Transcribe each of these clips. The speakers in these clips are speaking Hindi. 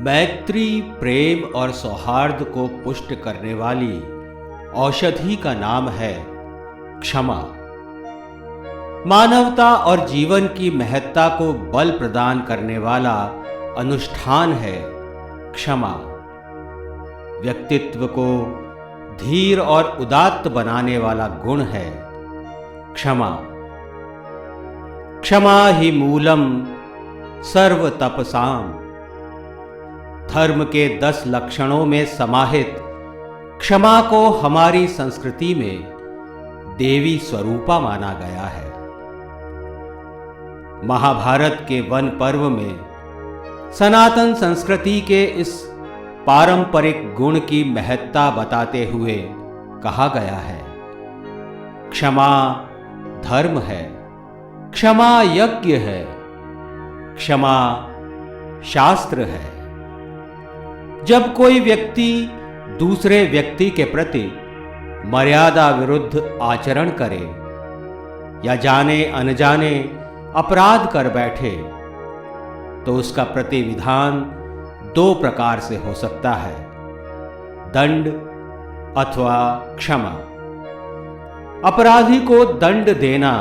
मैत्री, प्रेम और सौहार्द को पुष्ट करने वाली औषधि का नाम है क्षमा। मानवता और जीवन की महत्ता को बल प्रदान करने वाला अनुष्ठान है क्षमा। व्यक्तित्व को धीर और उदात्त बनाने वाला गुण है क्षमा। क्षमा ही मूलम सर्व तपसाम। धर्म के 10 लक्षणों में समाहित क्षमा को हमारी संस्कृति में देवी स्वरूपा माना गया है। महाभारत के वन पर्व में सनातन संस्कृति के इस पारंपरिक गुण की महत्ता बताते हुए कहा गया है, क्षमा धर्म है, क्षमा यज्ञ है, क्षमा शास्त्र है। जब कोई व्यक्ति दूसरे व्यक्ति के प्रति मर्यादा विरुद्ध आचरण करे या जाने अनजाने अपराध कर बैठे तो उसका प्रतिविधान 2 प्रकार से हो सकता है, दंड अथवा क्षमा। अपराधी को दंड देना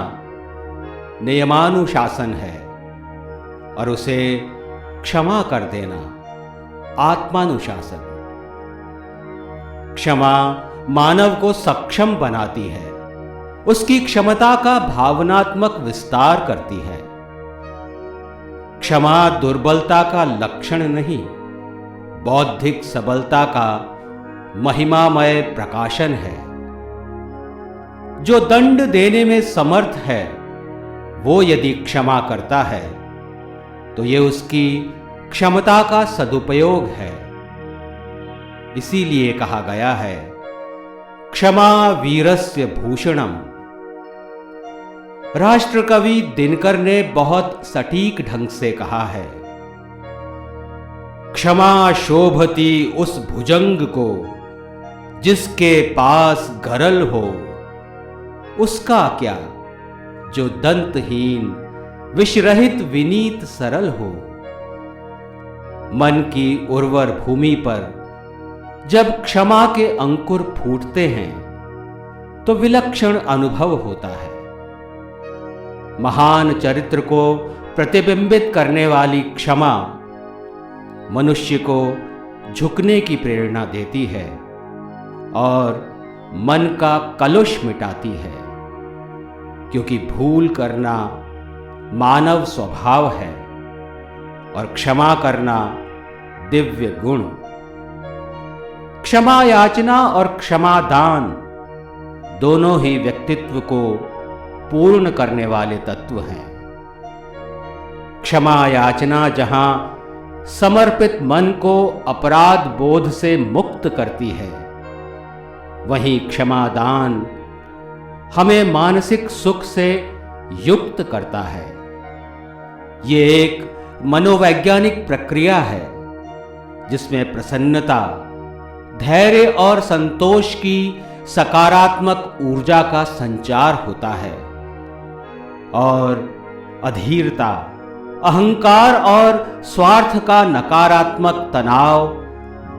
नियमानुशासन है और उसे क्षमा कर देना आत्मानुशासन। क्षमा मानव को सक्षम बनाती है, उसकी क्षमता का भावनात्मक विस्तार करती है। क्षमा दुर्बलता का लक्षण नहीं, बौद्धिक सबलता का महिमामय प्रकाशन है। जो दंड देने में समर्थ है वो यदि क्षमा करता है तो ये उसकी क्षमता का सदुपयोग है। इसीलिए कहा गया है, क्षमा वीरस्य भूषणम। राष्ट्रकवि दिनकर ने बहुत सटीक ढंग से कहा है, क्षमा शोभती उस भुजंग को जिसके पास गरल हो, उसका क्या जो दंतहीन विषरहित विनीत सरल हो। मन की उर्वर भूमि पर जब क्षमा के अंकुर फूटते हैं तो विलक्षण अनुभव होता है। महान चरित्र को प्रतिबिंबित करने वाली क्षमा मनुष्य को झुकने की प्रेरणा देती है और मन का कलुष मिटाती है, क्योंकि भूल करना मानव स्वभाव है और क्षमा करना दिव्य गुण। क्षमा याचना और क्षमादान दोनों ही व्यक्तित्व को पूर्ण करने वाले तत्व हैं। क्षमा याचना जहां समर्पित मन को अपराध बोध से मुक्त करती है, वहीं क्षमादान हमें मानसिक सुख से युक्त करता है। ये एक मनोवैज्ञानिक प्रक्रिया है जिसमें प्रसन्नता, धैर्य और संतोष की सकारात्मक ऊर्जा का संचार होता है और अधीरता, अहंकार और स्वार्थ का नकारात्मक तनाव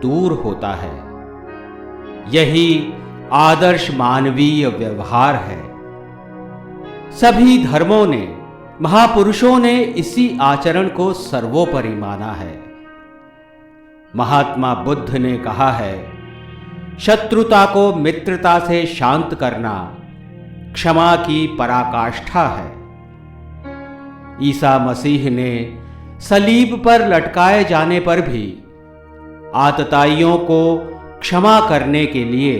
दूर होता है। यही आदर्श मानवीय व्यवहार है। सभी धर्मों ने, महापुरुषों ने इसी आचरण को सर्वोपरि माना है। महात्मा बुद्ध ने कहा है, शत्रुता को मित्रता से शांत करना क्षमा की पराकाष्ठा है। ईसा मसीह ने सलीब पर लटकाए जाने पर भी आतताइयों को क्षमा करने के लिए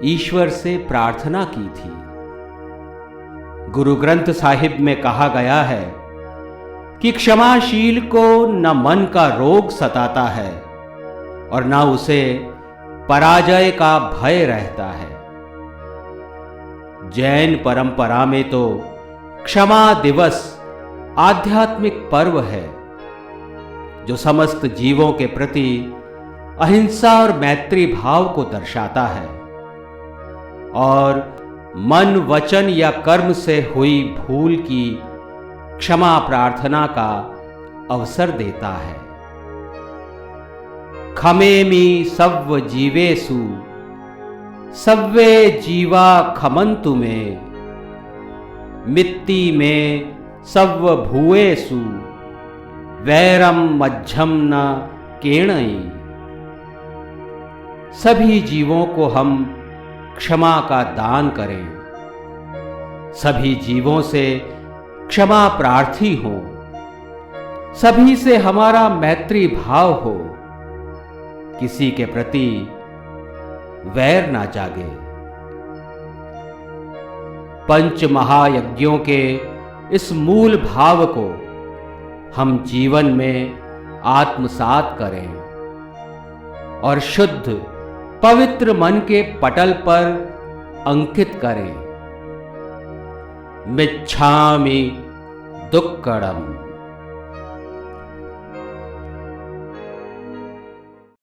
ईश्वर से प्रार्थना की थी। गुरु ग्रंथ साहिब में कहा गया है कि क्षमाशील को न मन का रोग सताता है और न उसे पराजय का भय रहता है। जैन परंपरा में तो क्षमा दिवस आध्यात्मिक पर्व है जो समस्त जीवों के प्रति अहिंसा और मैत्री भाव को दर्शाता है और मन, वचन या कर्म से हुई भूल की क्षमा प्रार्थना का अवसर देता है। खमेमि सव्व जीवेषु सव्वे जीवा खमन्तु मे, मित्ति में सव्व भूयेषु वैरम मज्झम न केणई। सभी जीवों को हम क्षमा का दान करें, सभी जीवों से क्षमा प्रार्थी हो, सभी से हमारा मैत्री भाव हो, किसी के प्रति वैर ना जागे। पंच महायज्ञों के इस मूल भाव को हम जीवन में आत्मसात करें और शुद्ध पवित्र मन के पटल पर अंकित करें। मिच्छामि दुक्कडम।